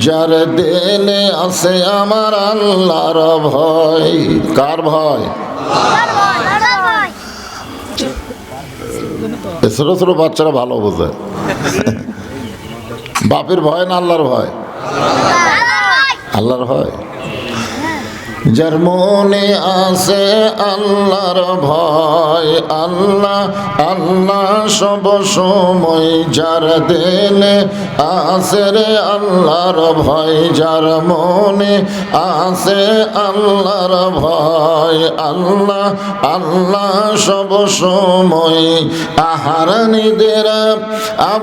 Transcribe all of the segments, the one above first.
যার দিলে আছে আমার আল্লাহর ভয়। কার ভয়? ছোট ছোট বাচ্চারা ভালো বোঝে। বাপের ভয় না আল্লাহর ভয়? আল্লাহর ভয়। যার মনে আছে আল্লাহর ভয়, আল্লাহ আল্লাহ সব সময়। যার দিলে আছে রে আল্লাহর ভয়, যার মনে আছে আল্লাহর ভয়, আল্লাহ আল্লাহ সব সময়। আহারানিদের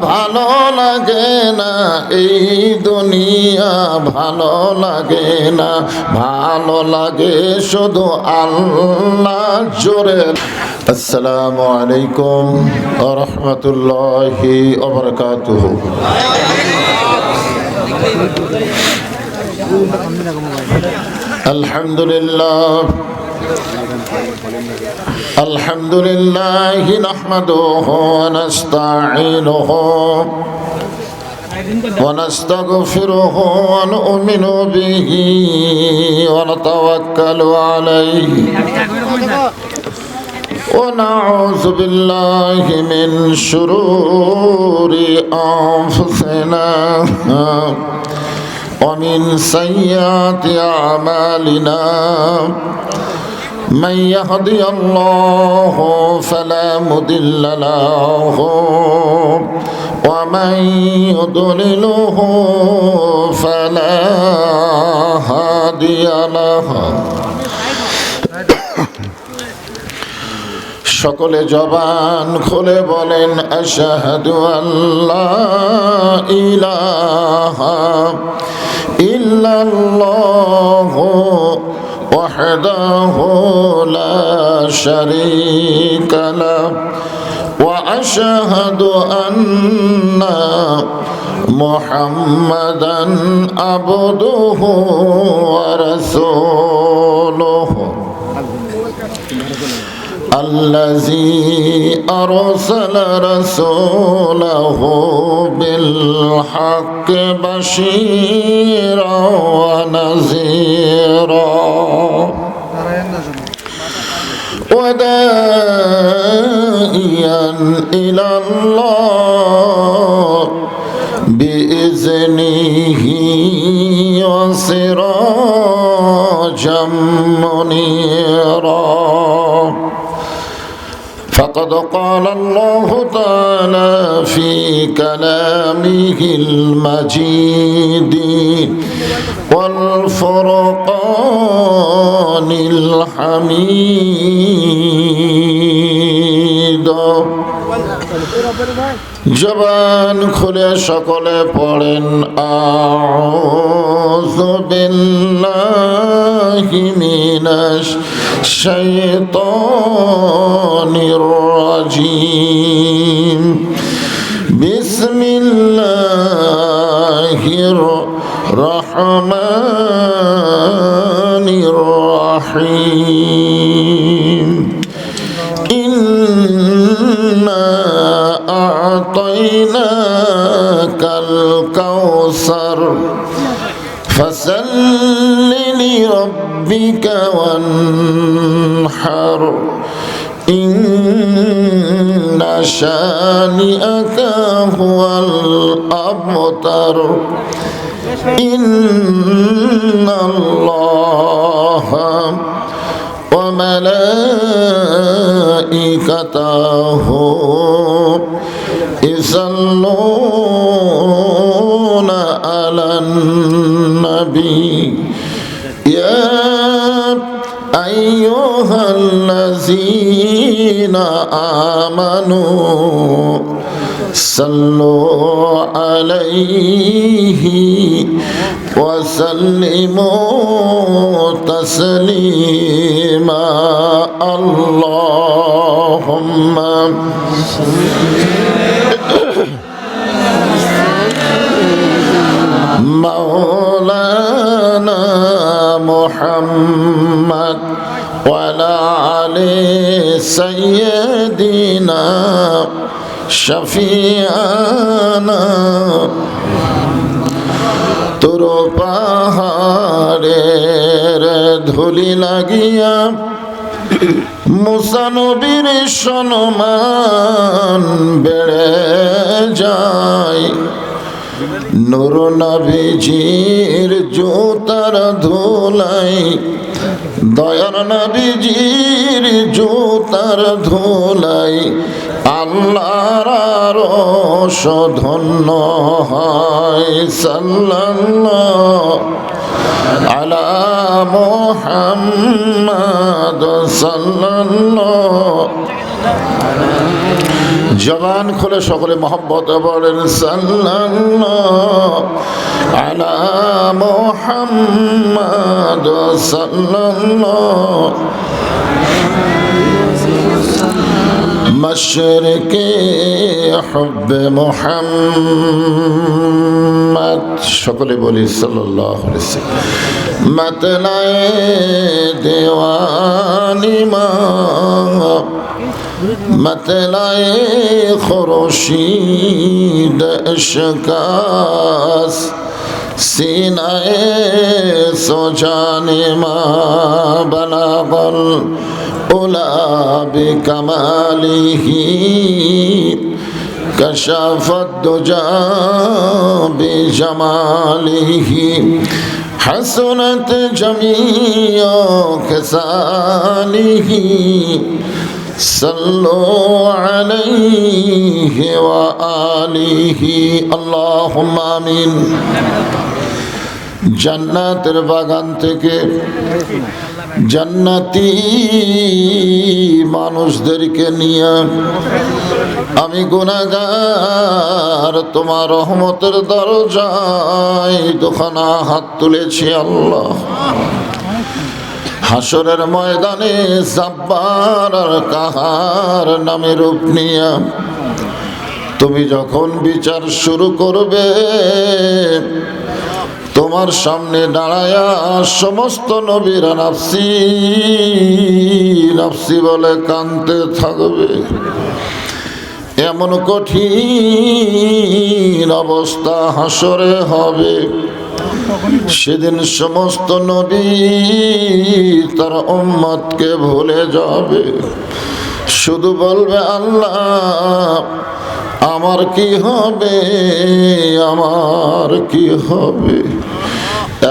ভালো লাগে না এই দুনিয়া, ভালো লাগে না, ভালো লাগে শুধু আল্লাহ জোরে। আসসালামু আলাইকুম ওয়া রাহমাতুল্লাহি ওয়া বারাকাতুহু। আলহামদুলিল্লাহ আলহামদুলিল্লাহি নাহমাদুহু ওয়া নাস্তাঈনুহু ونستغفره ونؤمن به ونتوكل عليه ونعوذ بالله من شرور أنفسنا ومن سيئات أعمالنا من يهدي الله فلا مضل له ومن يضلله فلا هادي له। সকলে জবান খুলে বলেন আশহাদু আল্লা ইলাহা ইল্লাল্লাহু ওয়াহদাহু লা শারীকা লাহু وأشهد أن محمدًا عبده ورسوله الذي أرسل رسوله بالحق بشيرا ونذيرا وداعيا إلى الله بإذنه وسراجا منيرا فقد قال الله تعالى في كلامه المجيد والفرقان الحميد। জবান খুলে সকলে পড়েন আউযু বিল্লাহি মিনাশ শাইতানির রাজিম। বিসমিল্লাহির রহমানির রহিম। ইন্না আ'তাইনাকাল কাউসার ফাসাল্লি লিরাব্বিকা ওয়ানহার ইন্না শানিআকা হুয়াল আবতার। ইন্নাল্লাহা ওয়া মালাইকাতাহু ইসাল্লুনা আলান নবী ইয়া আইয়ুহাল্লাযীনা আমানু সাল্লু আলাইহি ওয়া সাল্লিমু তাসলিমা। আল্লাহুম্মা মাওলানা মুহাম্মদ ওয়া আলা আলি সাইয়্যিদিনা শাফিআনা। তো দূর পাহাড়ের ধুলি লাগিয়া মুসা নবীর সম্মান বেড়ে যায়। নূর নবীজির জুতার ধুলাই, দয়ার নবীজির জুতার ধুলাই আল্লাহর আরশ ধন্য হয়। সাল্লাল্লাহু আলা মুহাম্মাদ সাল্লাল্লাহু। জবান খুলে সকলে মহব্বত বলেন সাল্লাল্লাহু আলা মুহাম্মাদ সাল্লাল্লাহু। মশরিকে হুব্বে মুহাম্মদ, সকলে বলি সাল্লাল্লাহু আলাইহি ওয়াসাল্লাম। মতলায়ে দেওয়ানি মা, মতলায়ে খুরশিদ ইশকাস, সিনায়ে সুজানে মা বালাগল উলা বিকামালিহি, কশাফত দুজা বিজামালিহি, حسنت جميع خصاله صلوا عليه وآله اللهم آمين। জান্নাতের বাগান থেকে জান্নাতি মানুষদেরকে নিয়ে আমি গুনাহগার তোমার রহমতের দরজায় দুখানা হাত তুলেছি আল্লাহ। হাসরের ময়দানে জাব্বার আর কাহার নামে রূপ নিয়ে তুমি যখন বিচার শুরু করবে, তোমার সামনে দাঁড়ায়া সমস্ত নবীরা নাফসি নাফসি বলে কাঁদতে থাকবে। এমন কঠিন অবস্থা হাসরে হবে, সেদিন সমস্ত নবী তার উম্মতকে ভুলে যাবে, শুধু বলবে আল্লাহ আমার কি হবে, আমার কি হবে।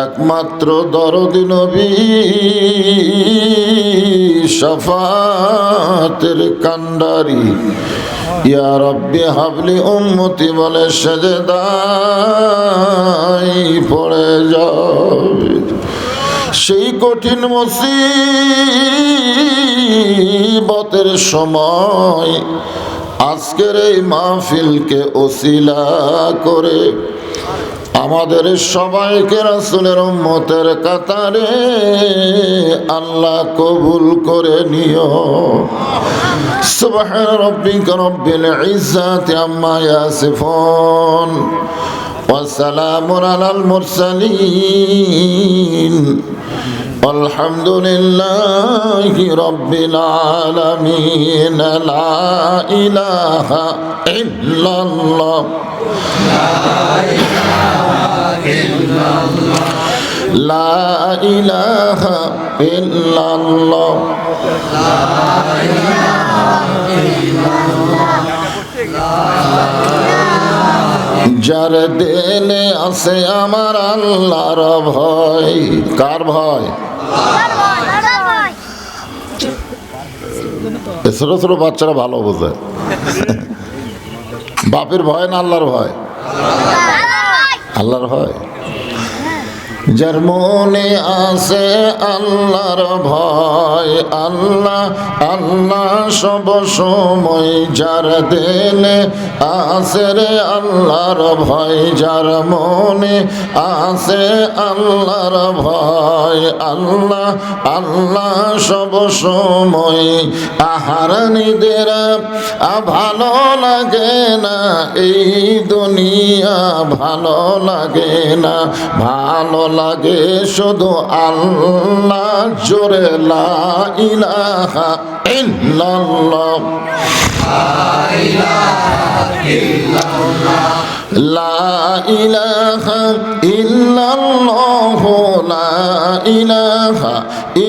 একমাত্র দরদি নবী শাফাতের কান্ডারি ইয়া রব্বি হাবলি উম্মতি বলে সেজদায় পড়ে যাবে। সেই কঠিন মুসিবতের সময় আজকের এই মাহফিলকে ওসিলা করে আমাদের সবাইকে রাসূলের উম্মতের কাতারে আল্লাহ কবুল করে নিও। সুবহান রাব্বিকা রাব্বিল ইজ্জাতি আম্মা ইয়াসিফুন ওয়া সালামুন আলাল মুরসালিন والحمد لله رب العالمين لا إله إلا الله لا إله إلا الله যার দিলে আছে আমার আল্লাহর ভয়। কার ভয়? ছোট ছোট বাচ্চারা ভালো বোঝে। বাপের ভয় না আল্লাহর ভয়? আল্লাহর ভয়। যার মনে আছে আল্লাহর ভয়, আল্লাহ আল্লাহ সব সময়, যার দিলে আছে রে আল্লাহর ভয়, যার মনে আছে আল্লাহর ভয়, আল্লাহ আল্লাহ সব সময়। আহার নিদের ভালো লাগে না এই দুনিয়া, ভালো লাগে না, ভালো লাগে শুধু আল্লাহ জোরে লা ইলাহা ইল্লাল্লাহ। লা ইলাহা ইল্লাল্লাহ লা ইলাহা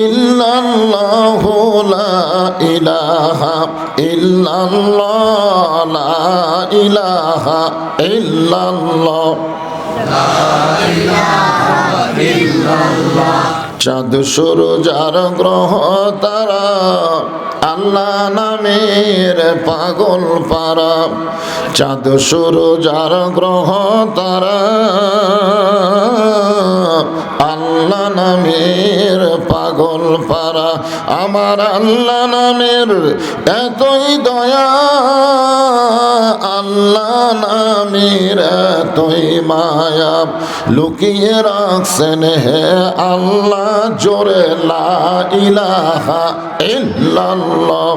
ইল্লাল্লাহ লা ইলাহা ইল্লাল্লাহ লা ইলাহা ইল্লাল্লাহ চাঁদ সূরজ আর গ্রহ তারা আল্লাহ নামের পাগল পারা চাঁদ সূরজ আর গ্রহ তারা আল্লাহ নামের পাগল পারা আমার আল্লাহ নামের এতই দয়া আল্লাহ নামের এতই মায়া লুকিয়ে রাখছেন হে আল্লাহ জোরে লা ইলাহা ইল্লাল্লাহ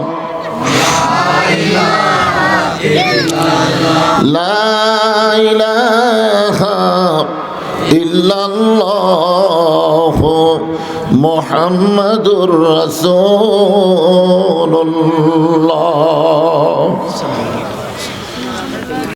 লা ইলাহা ইল্লাল্লাহ মুহাম্মাদুর রাসূলুল্লাহ